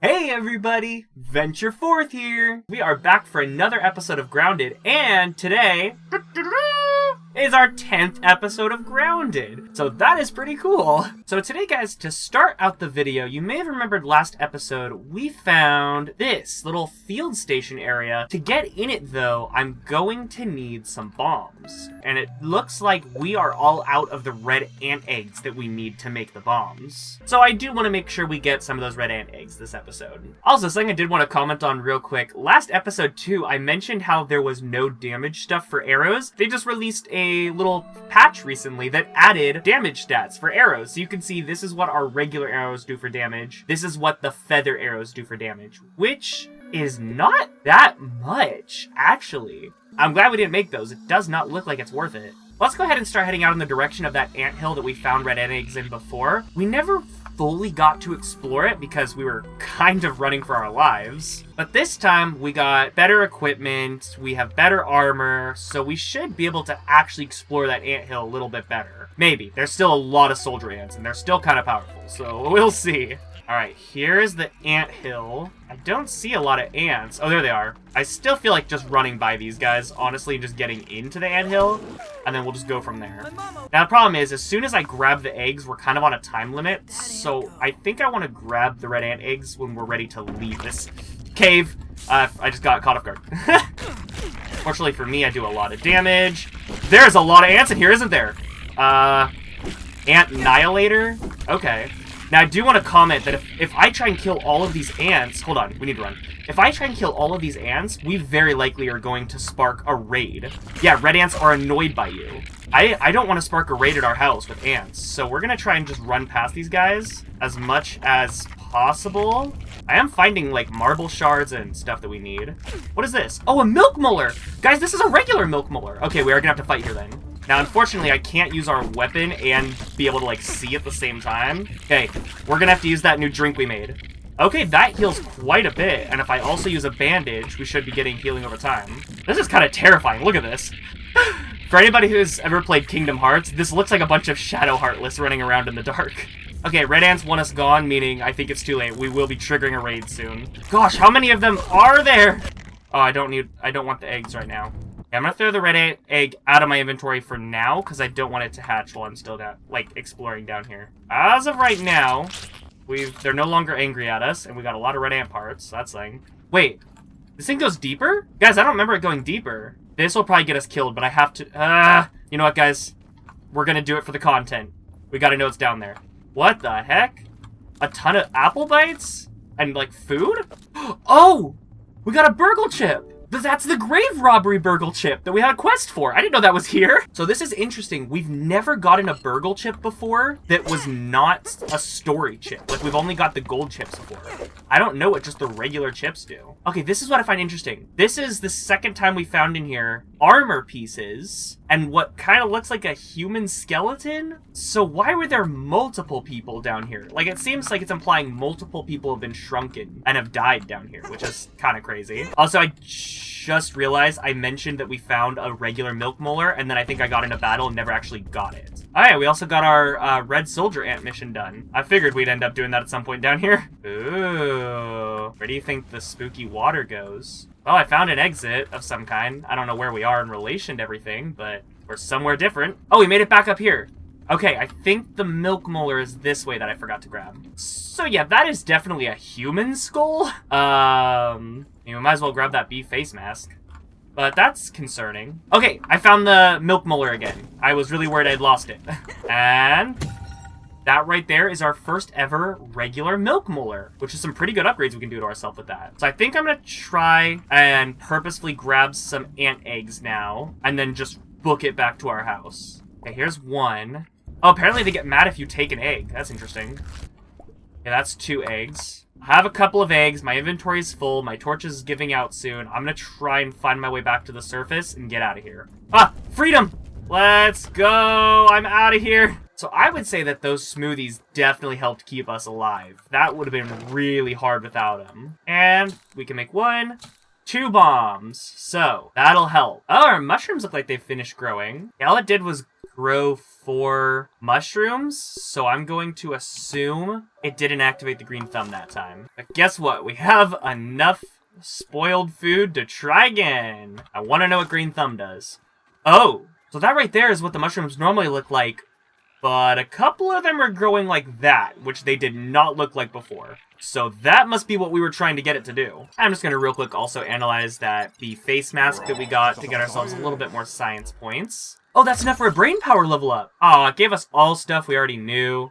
Hey everybody, VentureForth here! We are back for another episode of Grounded, and today is our 10th episode of Grounded. So that is pretty cool. So today, guys, to start out the video, you may have remembered last episode, we found this little field station area. To get in it, though, I'm going to need some bombs. And it looks like we are all out of the red ant eggs that we need to make the bombs. So I do want to make sure we get some of those red ant eggs this episode. Also, something I did want to comment on real quick. Last episode, too, I mentioned how there was no damage stuff for arrows. They just released a little patch recently that added damage stats for arrows. So you can see this is what our regular arrows do for damage. This is what the feather arrows do for damage, which is not that much, actually. I'm glad we didn't make those. It does not look like it's worth it. Let's go ahead and start heading out in the direction of that anthill that we found red ant eggs in before. We never fully got to explore it because we were kind of running for our lives. But this time, we got better equipment, we have better armor, so we should be able to actually explore that anthill a little bit better. Maybe. There's still a lot of soldier ants, and they're still kind of powerful, so we'll see. Alright, here's the anthill. I don't see a lot of ants. Oh, there they are. I still feel like just running by these guys, honestly, just getting into the anthill, and then we'll just go from there. Now, the problem is, as soon as I grab the eggs, we're kind of on a time limit, so I think I want to grab the red ant eggs when we're ready to leave this cave. I just got caught off guard. Fortunately for me, I do a lot of damage. There's a lot of ants in here, isn't there? Ant Annihilator? Okay. Now, I do want to comment that if I try and kill all of these ants... Hold on, we need to run. If I try and kill all of these ants, we very likely are going to spark a raid. Yeah, red ants are annoyed by you. I don't want to spark a raid at our house with ants, so we're going to try and just run past these guys as much as possible. I am finding, like, marble shards and stuff that we need. What is this? Oh, a milk molar! Guys, this is a regular milk molar. Okay, we are going to have to fight here then. Now, unfortunately, I can't use our weapon and be able to, like, see at the same time. Okay, we're gonna have to use that new drink we made. Okay, that heals quite a bit, and if I also use a bandage, we should be getting healing over time. This is kind of terrifying. Look at this. For anybody who's ever played Kingdom Hearts, this looks like a bunch of Shadow Heartless running around in the dark. Okay, red ants want us gone, meaning I think it's too late. We will be triggering a raid soon. Gosh, how many of them are there? Oh, I don't want the eggs right now. I'm gonna throw the red ant egg out of my inventory for now, because I don't want it to hatch while I'm still exploring down here. As of right now, they're no longer angry at us, and we got a lot of red ant parts, so that's thing. Wait, this thing goes deeper? Guys, I don't remember it going deeper. This will probably get us killed, but I have to, you know what, guys? We're gonna do it for the content. We gotta know it's down there. What the heck? A ton of apple bites? And, like, food? Oh! We got a burgle chip! That's the grave robbery burgle chip that we had a quest for. I didn't know that was here. So this is interesting. We've never gotten a burgle chip before that was not a story chip. Like, we've only got the gold chips before. I don't know what just the regular chips do. Okay, this is what I find interesting. This is the second time we found in here armor pieces and what kind of looks like a human skeleton. So why were there multiple people down here? Like, it seems like it's implying multiple people have been shrunken and have died down here, which is kind of crazy. Also, I just realized I mentioned that we found a regular milk molar, and then I think I got in a battle and never actually got it. Oh yeah, we also got our red soldier ant mission done. I figured we'd end up doing that at some point down here. Ooh, where do you think the spooky water goes? Well, I found an exit of some kind. I don't know where we are in relation to everything, but we're somewhere different. Oh, we made it back up here. Okay, I think the milk molar is this way that I forgot to grab. So yeah, that is definitely a human skull. You might as well grab that bee face mask. But that's concerning. Okay, I found the milk molar again. I was really worried I'd lost it. And that right there is our first ever regular milk molar, which is some pretty good upgrades we can do to ourselves with that. So I think I'm gonna try and purposefully grab some ant eggs now, and then just book it back to our house. Okay, here's one. Oh, apparently they get mad if you take an egg. That's interesting. Yeah, that's 2 eggs. I have a couple of eggs. My inventory is full. My torch is giving out soon. I'm gonna try and find my way back to the surface and get out of here. Ah, freedom! Let's go! I'm out of here! So I would say that those smoothies definitely helped keep us alive. That would have been really hard without them. And we can make 1, 2 bombs. So that'll help. Oh, our mushrooms look like they've finished growing. Yeah, all it did was grow 4 mushrooms, so I'm going to assume it didn't activate the green thumb that time. But guess what? We have enough spoiled food to try again. I want to know what green thumb does. Oh, so that right there is what the mushrooms normally look like, but a couple of them are growing like that, which they did not look like before. So that must be what we were trying to get it to do. I'm just going to real quick also analyze the face mask that we got to get ourselves a little bit more science points. Oh, that's enough for a brain power level up. Oh, it gave us all stuff we already knew.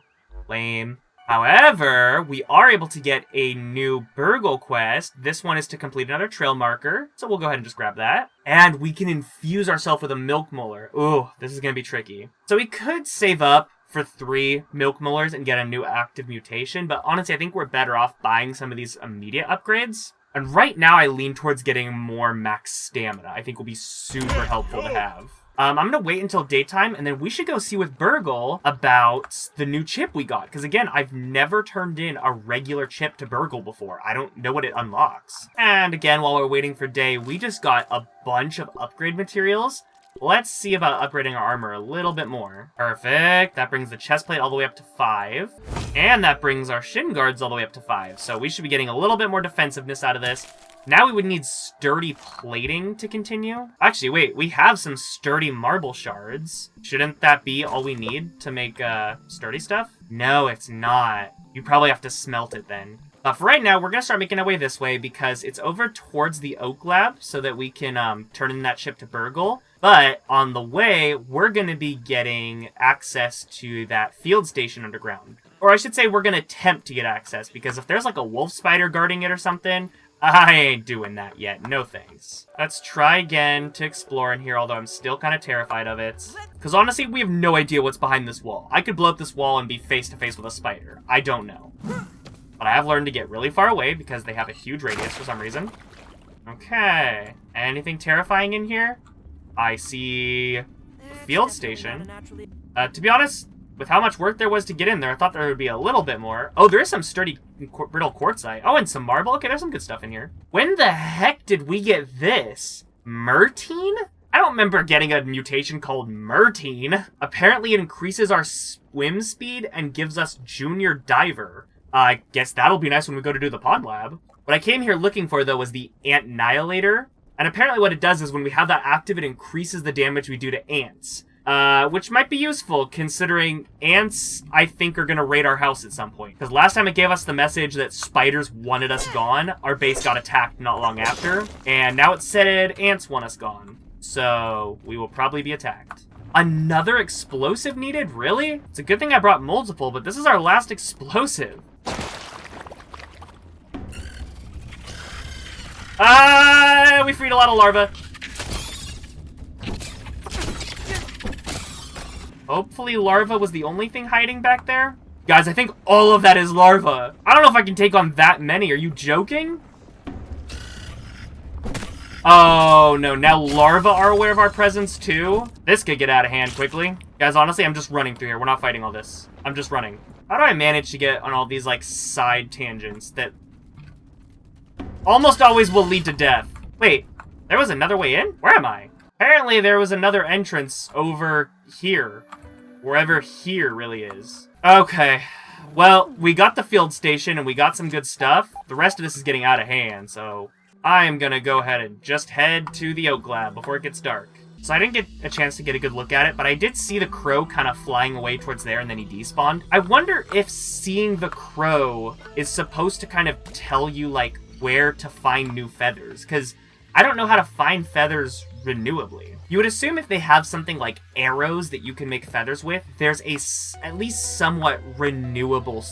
Lame. However, we are able to get a new burgle quest. This one is to complete another trail marker, so we'll go ahead and just grab that. And we can infuse ourselves with a milk molar. Ooh, this is going to be tricky. So we could save up for 3 milk molars and get a new active mutation, but honestly, I think we're better off buying some of these immediate upgrades. And right now, I lean towards getting more max stamina. I think will be super helpful to have. I'm going to wait until daytime, and then we should go see with Burgle about the new chip we got. Because again, I've never turned in a regular chip to Burgle before. I don't know what it unlocks. And again, while we're waiting for day, we just got a bunch of upgrade materials. Let's see about upgrading our armor a little bit more. Perfect. That brings the chest plate all the way up to 5. And that brings our shin guards all the way up to 5. So we should be getting a little bit more defensiveness out of this. Now we would need sturdy plating to continue. Actually, wait, we have some sturdy marble shards. Shouldn't that be all we need to make sturdy stuff? No, it's not. You probably have to smelt it then. For right now, we're going to start making our way this way because it's over towards the Oak Lab so that we can turn in that chip to Burgle. But on the way, we're going to be getting access to that field station underground. Or I should say we're going to attempt to get access because if there's like a wolf spider guarding it or something, I ain't doing that yet. No thanks. Let's try again to explore in here, although I'm still kind of terrified of it. Because honestly, we have no idea what's behind this wall. I could blow up this wall and be face to face with a spider. I don't know. But I have learned to get really far away because they have a huge radius for some reason. Okay. Anything terrifying in here? I see a field station. To be honest, with how much work there was to get in there, I thought there would be a little bit more. Oh, there is some sturdy brittle quartzite. Oh, and some marble. Okay, there's some good stuff in here. When the heck did we get this? Mertine? I don't remember getting a mutation called Mertine. Apparently it increases our swim speed and gives us Junior Diver. I guess that'll be nice when we go to do the pod lab. What I came here looking for, though, was the Ant Annihilator. And apparently what it does is when we have that active, it increases the damage we do to ants. Which might be useful, considering ants, I think, are going to raid our house at some point. Because last time it gave us the message that spiders wanted us gone, our base got attacked not long after. And now it said ants want us gone. So we will probably be attacked. Another explosive needed? Really? It's a good thing I brought multiple, but this is our last explosive. We freed a lot of larvae. Hopefully larva was the only thing hiding back there. Guys, I think all of that is larva. I don't know if I can take on that many. Are you joking? Oh, no. Now larva are aware of our presence, too? This could get out of hand quickly. Guys, honestly, I'm just running through here. We're not fighting all this. I'm just running. How do I manage to get on all these, like, side tangents that almost always will lead to death? Wait, there was another way in? Where am I? Apparently, there was another entrance over here. Wherever here really is. Okay. Well, we got the field station and we got some good stuff. The rest of this is getting out of hand, so I am gonna go ahead and just head to the Oak Lab before it gets dark. So I didn't get a chance to get a good look at it, but I did see the crow kind of flying away towards there and then he despawned. I wonder if seeing the crow is supposed to kind of tell you, like, where to find new feathers, because I don't know how to find feathers renewably. You would assume if they have something like arrows that you can make feathers with, there's a at least somewhat renewable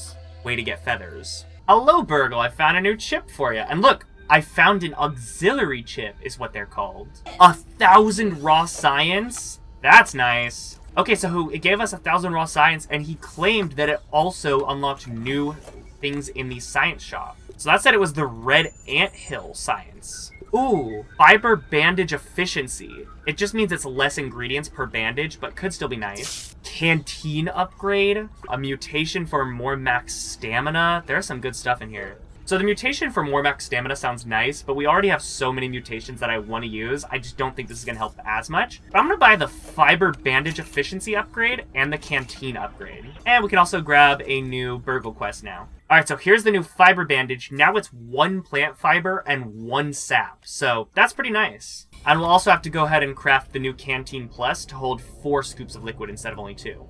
way to get feathers. Hello, Burgle, I found a new chip for you. And look, I found an auxiliary chip, is what they're called. 1,000 raw science? That's nice. Okay, so it gave us 1,000 raw science, and he claimed that it also unlocked new things in the science shop. So that said it was the red anthill science. Ooh, fiber bandage efficiency. It just means it's less ingredients per bandage, but could still be nice. Canteen upgrade, a mutation for more max stamina. There's some good stuff in here. So the mutation for more max stamina sounds nice, but we already have so many mutations that I want to use. I just don't think this is going to help as much. But I'm going to buy the fiber bandage efficiency upgrade and the canteen upgrade. And we can also grab a new burgle quest now. Alright, so here's the new fiber bandage. Now it's 1 plant fiber and 1 sap. So that's pretty nice. And we'll also have to go ahead and craft the new canteen plus to hold 4 scoops of liquid instead of only 2.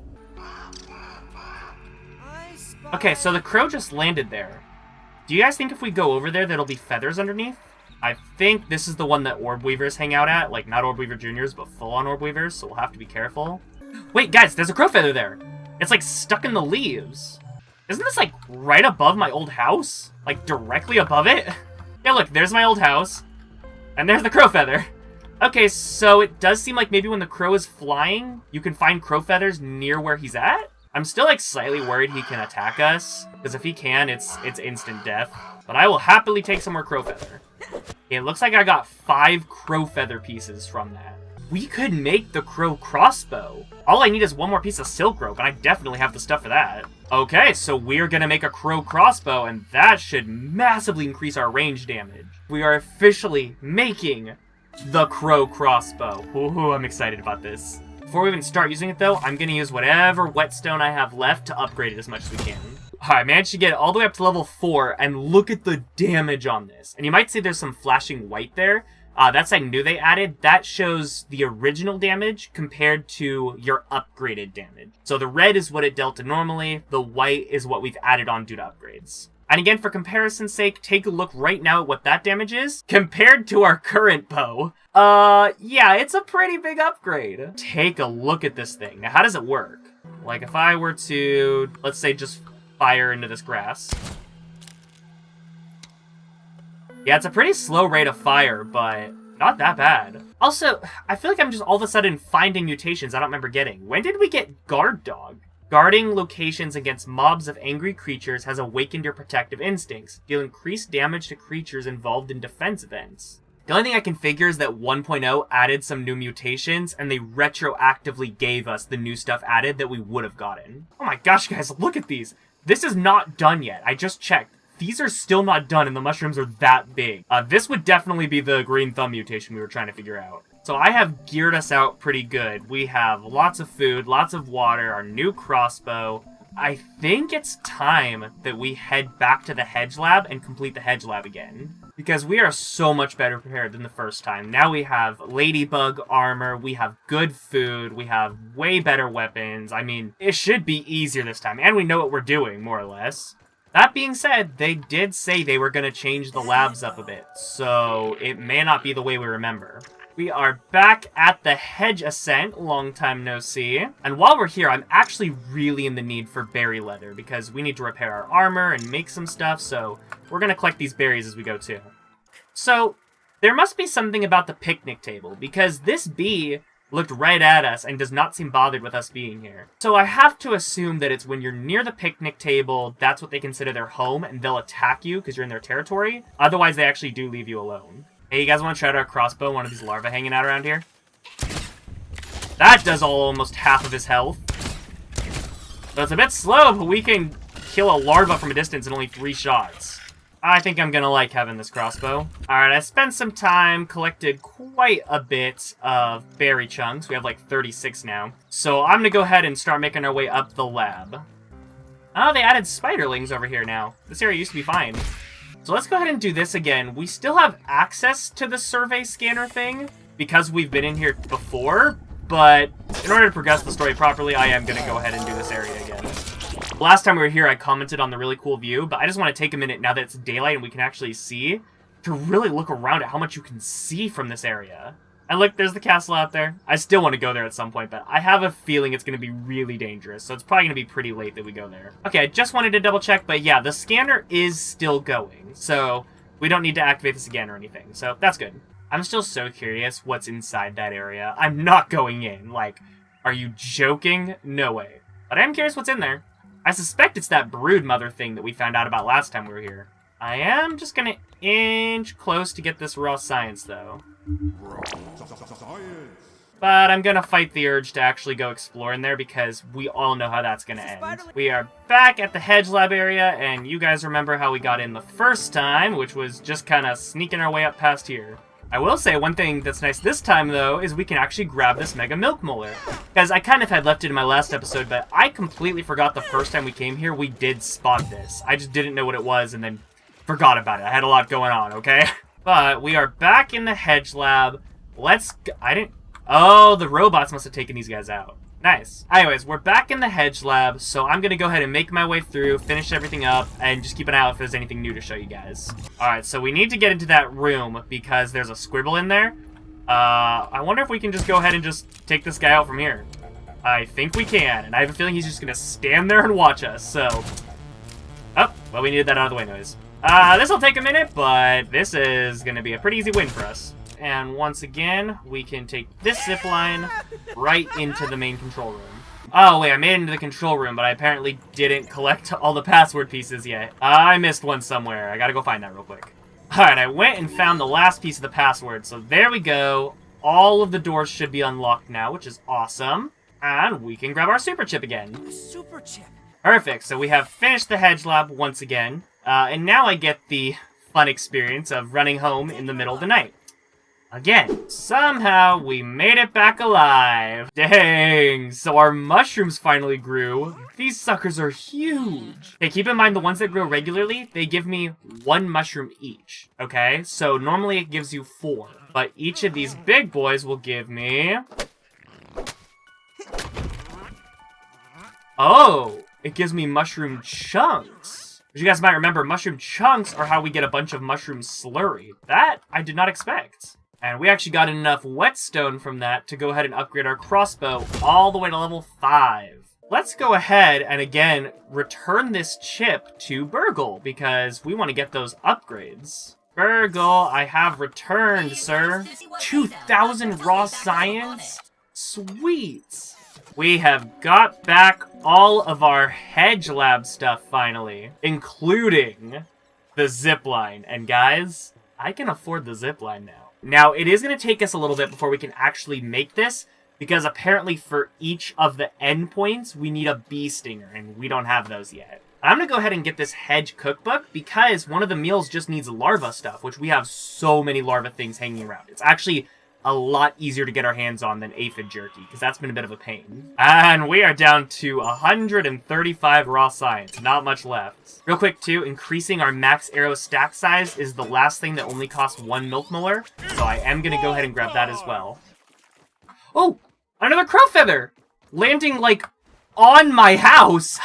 Okay, so the crow just landed there. Do you guys think if we go over there, there'll be feathers underneath? I think this is the one that orb weavers hang out at. Like, not orb weaver juniors, but full-on orb weavers, so we'll have to be careful. Wait, guys, there's a crow feather there. It's, like, stuck in the leaves. Isn't this, like, right above my old house? Like, directly above it? Yeah, look, there's my old house. And there's the crow feather. Okay, so it does seem like maybe when the crow is flying, you can find crow feathers near where he's at? I'm still, like, slightly worried he can attack us, because if he can, it's instant death. But I will happily take some more crow feather. Okay, it looks like I got 5 crow feather pieces from that. We could make the crow crossbow. All I need is 1 more piece of silk rope, and I definitely have the stuff for that. Okay, so we're gonna make a crow crossbow, and that should massively increase our range damage. We are officially making the crow crossbow. Ooh, I'm excited about this. Before we even start using it, though, I'm going to use whatever whetstone I have left to upgrade it as much as we can. Alright, I managed to get it all the way up to level 4, and look at the damage on this. And you might see there's some flashing white there. That's something new they added. That shows the original damage compared to your upgraded damage. So the red is what it dealt to normally, the white is what we've added on due to upgrades. And again, for comparison's sake, take a look right now at what that damage is compared to our current bow. Yeah, it's a pretty big upgrade. Take a look at this thing. Now, how does it work? Like, if I were to, let's say, just fire into this grass. Yeah, it's a pretty slow rate of fire, but not that bad. Also, I feel like I'm just all of a sudden finding mutations I don't remember getting. When did we get Guard Dog? Guarding locations against mobs of angry creatures has awakened your protective instincts. Deal increased damage to creatures involved in defense events. The only thing I can figure is that 1.0 added some new mutations, and they retroactively gave us the new stuff added that we would have gotten. Oh my gosh, guys, look at these. This is not done yet. I just checked. These are still not done, and the mushrooms are that big. This would definitely be the green thumb mutation we were trying to figure out. So I have geared us out pretty good. We have lots of food, lots of water, our new crossbow. I think it's time that we head back to the Hedge Lab and complete the Hedge Lab again. Because we are so much better prepared than the first time. Now we have ladybug armor, we have good food, we have way better weapons. I mean, it should be easier this time, and we know what we're doing, more or less. That being said, they did say they were going to change the labs up a bit, so it may not be the way we remember. We are back at the Hedge Ascent, long time no see. And while we're here, I'm actually really in the need for berry leather, because we need to repair our armor and make some stuff, so we're going to collect these berries as we go too. So, there must be something about the picnic table, because this bee looked right at us and does not seem bothered with us being here. So I have to assume that it's when you're near the picnic table, that's what they consider their home, and they'll attack you because you're in their territory. Otherwise, they actually do leave you alone. Hey, you guys want to try out our crossbow, one of these larvae hanging out around here? That does almost half of his health. So it's a bit slow, but we can kill a larva from a distance in only 3 shots. I think I'm gonna like having this crossbow. Alright, I spent some time, collected quite a bit of berry chunks. We have like 36 now. So I'm gonna go ahead and start making our way up the lab. Oh, they added spiderlings over here now. This area used to be fine. So let's go ahead and do this again. We still have access to the survey scanner thing because we've been in here before, but in order to progress the story properly, I am gonna go ahead and do this area again. Last time we were here, I commented on the really cool view, but I just want to take a minute now that it's daylight and we can actually see to really look around at how much you can see from this area. And look, there's the castle out there. I still want to go there at some point, but I have a feeling it's going to be really dangerous, so it's probably going to be pretty late that we go there. Okay, I just wanted to double check, but yeah, the scanner is still going, so we don't need to activate this again or anything, so that's good. I'm still so curious what's inside that area. I'm not going in. Like, are you joking? No way. But I am curious what's in there. I suspect it's that brood mother thing that we found out about last time we were here. I am just gonna inch close to get this raw science, though. But I'm gonna fight the urge to actually go explore in there because we all know how that's gonna end. We are back at the Hedge Lab area, and you guys remember how we got in the first time, which was just kind of sneaking our way up past here. I will say one thing that's nice this time, though, is we can actually grab this Mega Milk Molar. Guys, I kind of had left it in my last episode, but I completely forgot the first time we came here we did spot this. I just didn't know what it was and then forgot about it. I had a lot going on, okay? But we are back in the Hedge Lab. Oh, the robots must have taken these guys out. Nice. Anyways, we're back in the Hedge Lab, so I'm gonna go ahead and make my way through, finish everything up, and just keep an eye out if there's anything new to show you guys. Alright, so we need to get into that room because there's a squirrel in there. I wonder if we can just go ahead and just take this guy out from here. I think we can, and I have a feeling he's just gonna stand there and watch us, so... Oh, well, we needed that out of the way anyways. This'll take a minute, but this is gonna be a pretty easy win for us. And once again, we can take this zipline right into the main control room. Oh, wait, I made it into the control room, but I apparently didn't collect all the password pieces yet. I missed one somewhere. I gotta go find that real quick. Alright, I went and found the last piece of the password, so there we go. All of the doors should be unlocked now, which is awesome. And we can grab our super chip again. Super chip. Perfect, so we have finished the Hedge Lab once again. And now I get the fun experience of running home in the middle of the night. Again, somehow we made it back alive. Dang, so our mushrooms finally grew. These suckers are huge. Okay, keep in mind the ones that grow regularly, they give me 1 mushroom each, okay? So normally it gives you 4, but each of these big boys will give me... Oh, it gives me mushroom chunks. As you guys might remember, mushroom chunks are how we get a bunch of mushroom slurry. That I did not expect. And we actually got enough whetstone from that to go ahead and upgrade our crossbow all the way to level 5. Let's go ahead and again return this chip to Burgle because we want to get those upgrades. Burgle, I have returned, sir. 2,000 raw science? Sweet. We have got back all of our Hedge Lab stuff finally, including the zipline. And guys, I can afford the zipline now. Now, it is going to take us a little bit before we can actually make this, because apparently for each of the endpoints, we need a bee stinger, and we don't have those yet. I'm going to go ahead and get this Hedge cookbook, because one of the meals just needs larva stuff, which we have so many larva things hanging around. It's actually a lot easier to get our hands on than aphid jerky, because that's been a bit of a pain. And we are down to 135 raw science, not much left. Real quick too, increasing our max arrow stack size is the last thing that only costs 1 milk molar, so I am going to go ahead and grab that as well. Oh, another crow feather! Landing, like, on my house!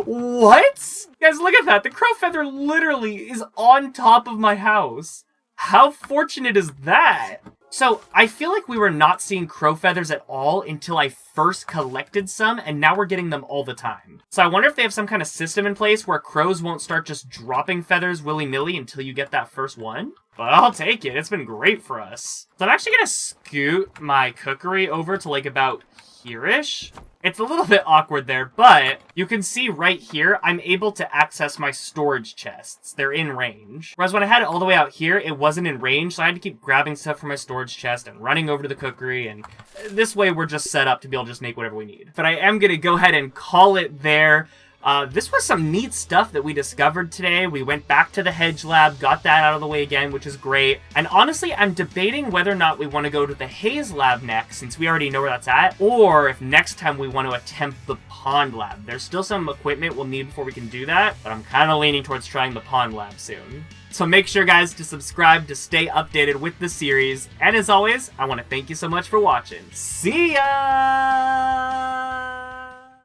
What? Guys, look at that, the crow feather literally is on top of my house. How fortunate is that? So, I feel like we were not seeing crow feathers at all until I first collected some, and now we're getting them all the time. So I wonder if they have some kind of system in place where crows won't start just dropping feathers willy-nilly until you get that first one. But I'll take it, it's been great for us. So I'm actually gonna scoot my cookery over to like about here-ish. It's a little bit awkward there, but you can see right here, I'm able to access my storage chests. They're in range. Whereas when I had it all the way out here, it wasn't in range, so I had to keep grabbing stuff from my storage chest and running over to the cookery, and this way we're just set up to be able to just make whatever we need. But I am gonna go ahead and call it there. This was some neat stuff that we discovered today. We went back to the Hedge Lab, got that out of the way again, which is great. And honestly, I'm debating whether or not we want to go to the Haze Lab next, since we already know where that's at, or if next time we want to attempt the Pond Lab. There's still some equipment we'll need before we can do that, but I'm kind of leaning towards trying the Pond Lab soon. So make sure, guys, to subscribe to stay updated with the series. And as always, I want to thank you so much for watching. See ya!